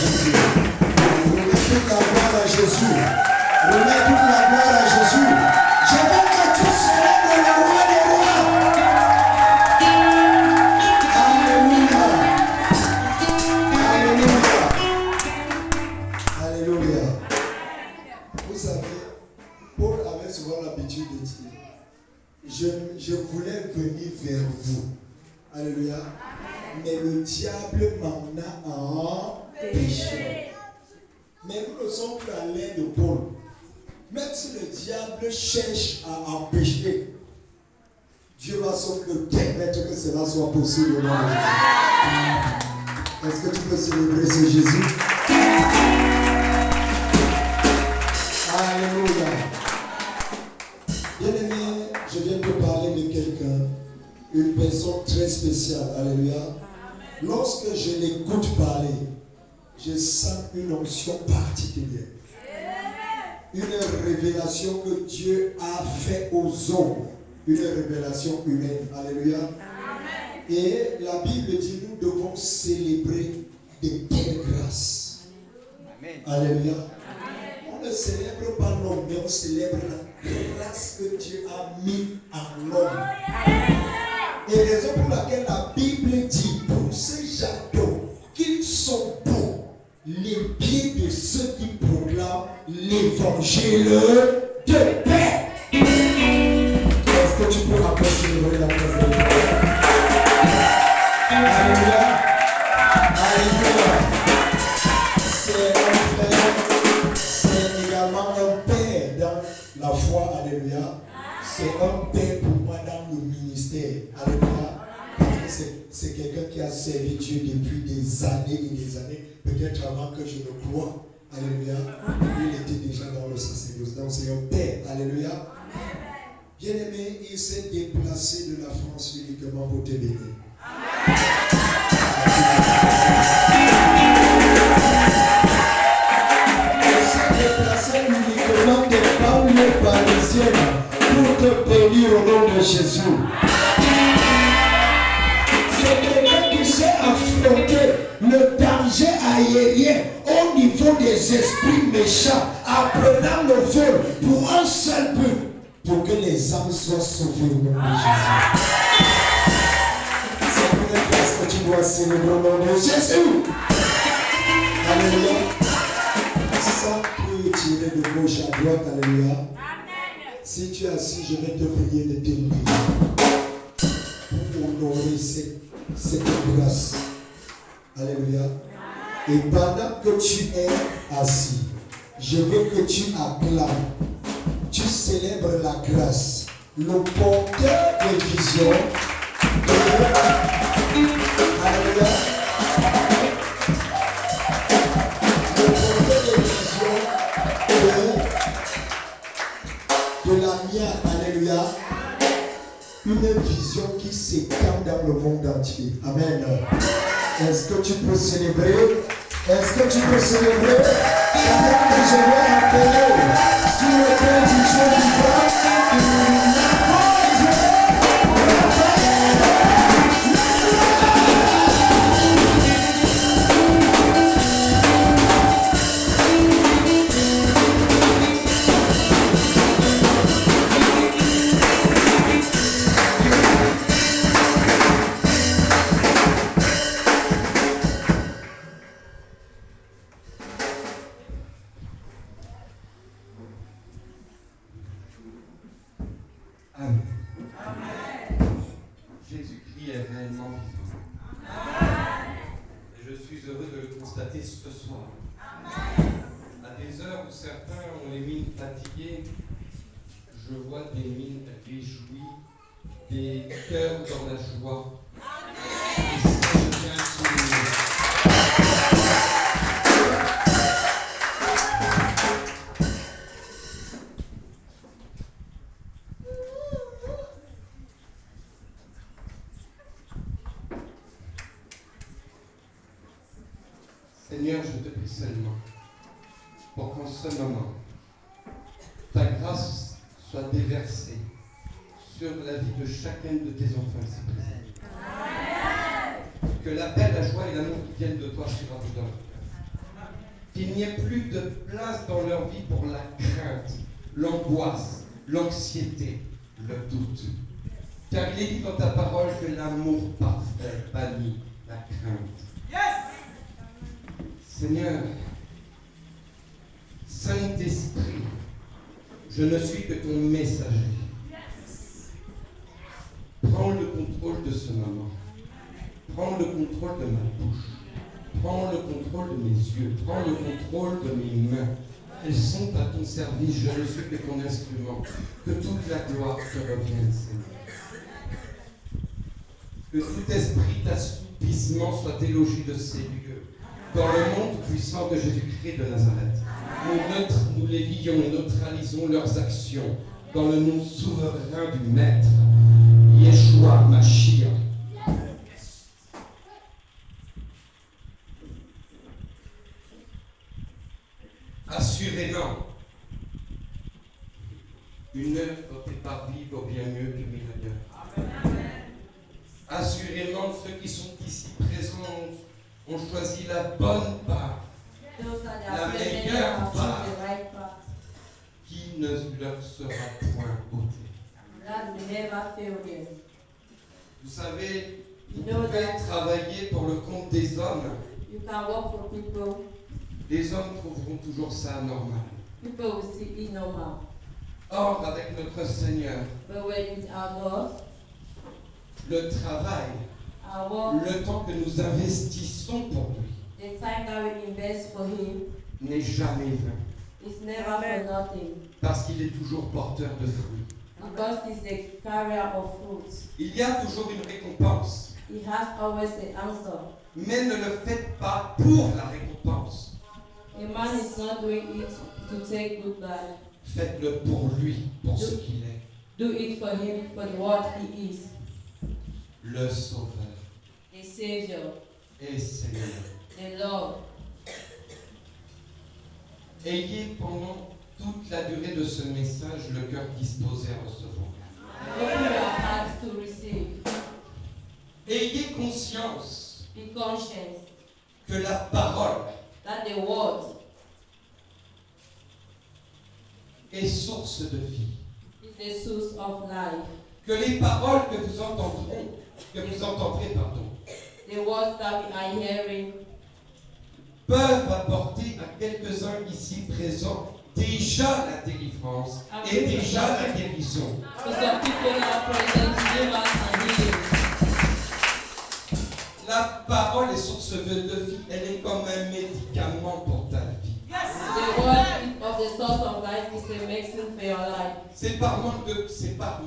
Jésus. Remets toute la gloire à Jésus. Remets toute la gloire à Jésus. Je veux que tu célèbres le roi des rois. Alléluia. Alléluia. Alléluia. Vous savez, Paul avait souvent l'habitude de dire, je voulais venir vers vous. Alléluia. Mais le diable m'emmena en péché. Mais nous ne sommes plus à l'aide de Paul. Même si le diable cherche à empêcher, Dieu va sauf le permettre que cela soit possible au nom de Jésus. Est-ce que tu peux célébrer ce Jésus? Alléluia. Bien-aimé, je viens de parler de quelqu'un, une personne très spéciale. Alléluia. Lorsque je l'écoute parler, je sens une onction particulière. Une révélation que Dieu a fait aux hommes. Une révélation humaine. Alléluia. Et la Bible dit nous devons célébrer de telles grâces. Alléluia. On ne célèbre pas l'homme, mais on célèbre la grâce que Dieu a mis en l'homme. Et raison pour laquelle la Bible dit pour ces jadons qu'ils sont beaux, les pieds de ceux qui proclament l'évangile de paix. Est-ce que tu peux rappeler célébrer la présence de Dieu? Alléluia. Alléluia. C'est un frère, c'est également un père dans la foi. Alléluia. C'est un père pour moi dans le ministère. Alléluia. Parce que c'est quelqu'un qui a servi Dieu depuis des années et des années. Peut-être avant que je le croie. Alléluia. Il était déjà dans le sacerdoce. Donc c'est un père. Alléluia. Bien-aimé, il s'est déplacé de la France uniquement pour te bénir. Il s'est déplacé uniquement des banlieues parisiennes pour te bénir au nom de Jésus. C'est quelqu'un qui sait affronter le danger aérien au niveau des esprits méchants en prenant le vol pour un seul but, pour que les âmes soient sauvées au nom de Jésus. C'est une grâce que tu dois célébrer au nom de Jésus. Alléluia. Ça peut tirer de gauche à droite. Alléluia. Si tu es assis, je vais te prier de te lever pour honorer cette grâce. Alléluia. Et pendant que tu es assis, je veux que tu acclames. Tu célèbres la grâce. Le porteur de vision. Alléluia. Le porteur de vision de la mienne. Alléluia. Une vision qui s'étend dans le monde entier. Amen. Est-ce que tu peux célébrer? Est-ce que tu peux célébrer? Pendant que je vais appeler sur le Père du Dieu vivant, ce soir. À des heures où certains ont les mines fatiguées, je vois des mines réjouies, des cœurs dans la joie. Et ça, je viens souligner. Seigneur, je te prie seulement pour qu'en ce moment, ta grâce soit déversée sur la vie de chacun de tes enfants ici présents. Que la paix, la joie et l'amour qui viennent de toi soient dans leur cœur. qu'il n'y ait plus de place dans leur vie pour la crainte, l'angoisse, l'anxiété, le doute. Car il est dit dans ta parole que l'amour parfait bannit la crainte. Yes! Seigneur, Saint-Esprit, je ne suis que ton messager. Prends le contrôle de ce moment. Prends le contrôle de ma bouche. Prends le contrôle de mes yeux. Prends le contrôle de mes mains. Elles sont à ton service. Je ne suis que ton instrument. Que toute la gloire te revienne, Seigneur. Que tout esprit d'assoupissement soit délogé de ces lieux. Dans le nom puissant de Jésus-Christ de Nazareth. Nous les lions et neutralisons leurs actions dans le nom souverain du Maître, Yeshua Mashiach. Assurément, une œuvre préparée vaut bien mieux que 1000 ailleurs. Assurément, ceux qui sont ici présents ont choisi la bonne part, la meilleure part, qui ne leur sera point ôtée. Vous savez, vous pouvez travailler pour le compte des hommes. Les hommes trouveront toujours ça normal. Or, avec notre Seigneur, le travail, le temps que nous investissons pour lui, n'est jamais vain. Parce qu'il est toujours porteur de fruits. Il y a toujours une récompense. Mais ne le faites pas pour la récompense. Faites-le pour lui, pour ce qu'il est. Do it for him, for what he is. Le Sauveur. The Savior. Et Seigneur. The Lord. Ayez pendant toute la durée de ce message le cœur disposé à recevoir. Open your heart to receive. Ayez conscience Be conscious que la parole that the word est source de vie. is the source of life. Que les paroles que vous entendrez, The words that we are hearing peuvent apporter à quelques-uns ici présents déjà la délivrance et déjà la guérison. to some people now present deliverance and healing. La parole est source de vie, elle est comme un médicament pour ta vie. The word of the source of life is a medicine for your life. C'est par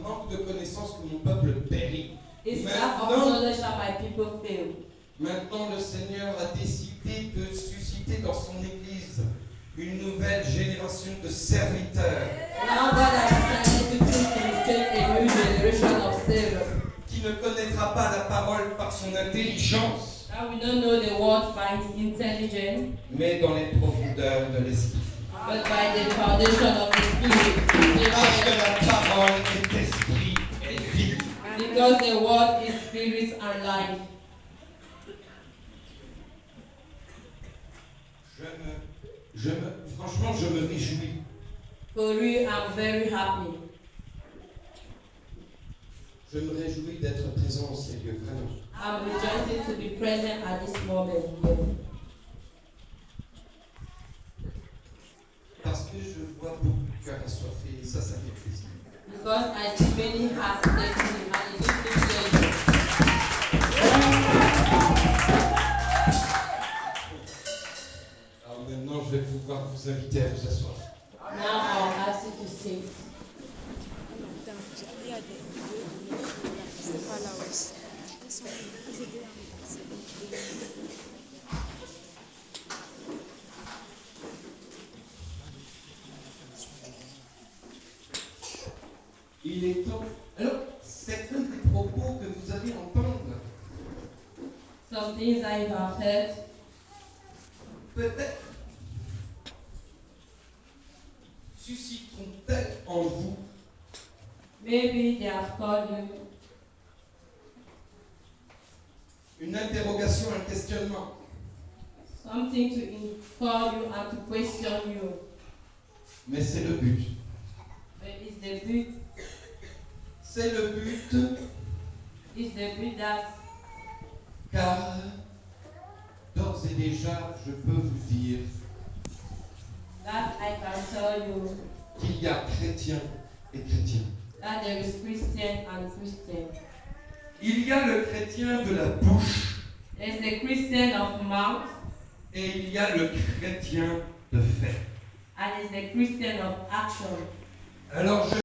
manque de connaissances que mon peuple périt. It's lack of knowledge that my people fail. Maintenant, le Seigneur a décidé de susciter dans son Église une nouvelle génération de serviteurs Now God has decided to create a new generation of servants. qui ne connaîtra pas la parole par son intelligence, Now we don't know the word by his intelligence, mais dans les profondeurs de l'esprit. but by the foundation of the Spirit. Parce que la parole est esprit et vie. Because the word is spirit and life. Franchement, je me réjouis. For real, I'm very happy. Je me réjouis d'être présent en ces lieux, vraiment. I'm rejoicing to be present at this moment here. Parce que je vois beaucoup de cœurs assoiffés et ça fait plaisir. Because I see many hearts listening and it gives me pleasure. Alors maintenant, je vais pouvoir vous inviter à vous asseoir. Now I'll ask you to sing. Il est temps. Alors, certains des propos que vous allez entendre, Some things I have heard, peut-être susciteront-elles en vous maybe they have called you une interrogation, un questionnement. something to inform you and to question you. Mais c'est le but. But it's the but, C'est le but that car d'ores et déjà, je peux vous dire I can tell you qu'il y a chrétiens et chrétiens. that there is Christian and Christian. Il y a le chrétien de la bouche There's the Christian of mouth et il y a le chrétien de fait. and there's the Christian of action. Alors je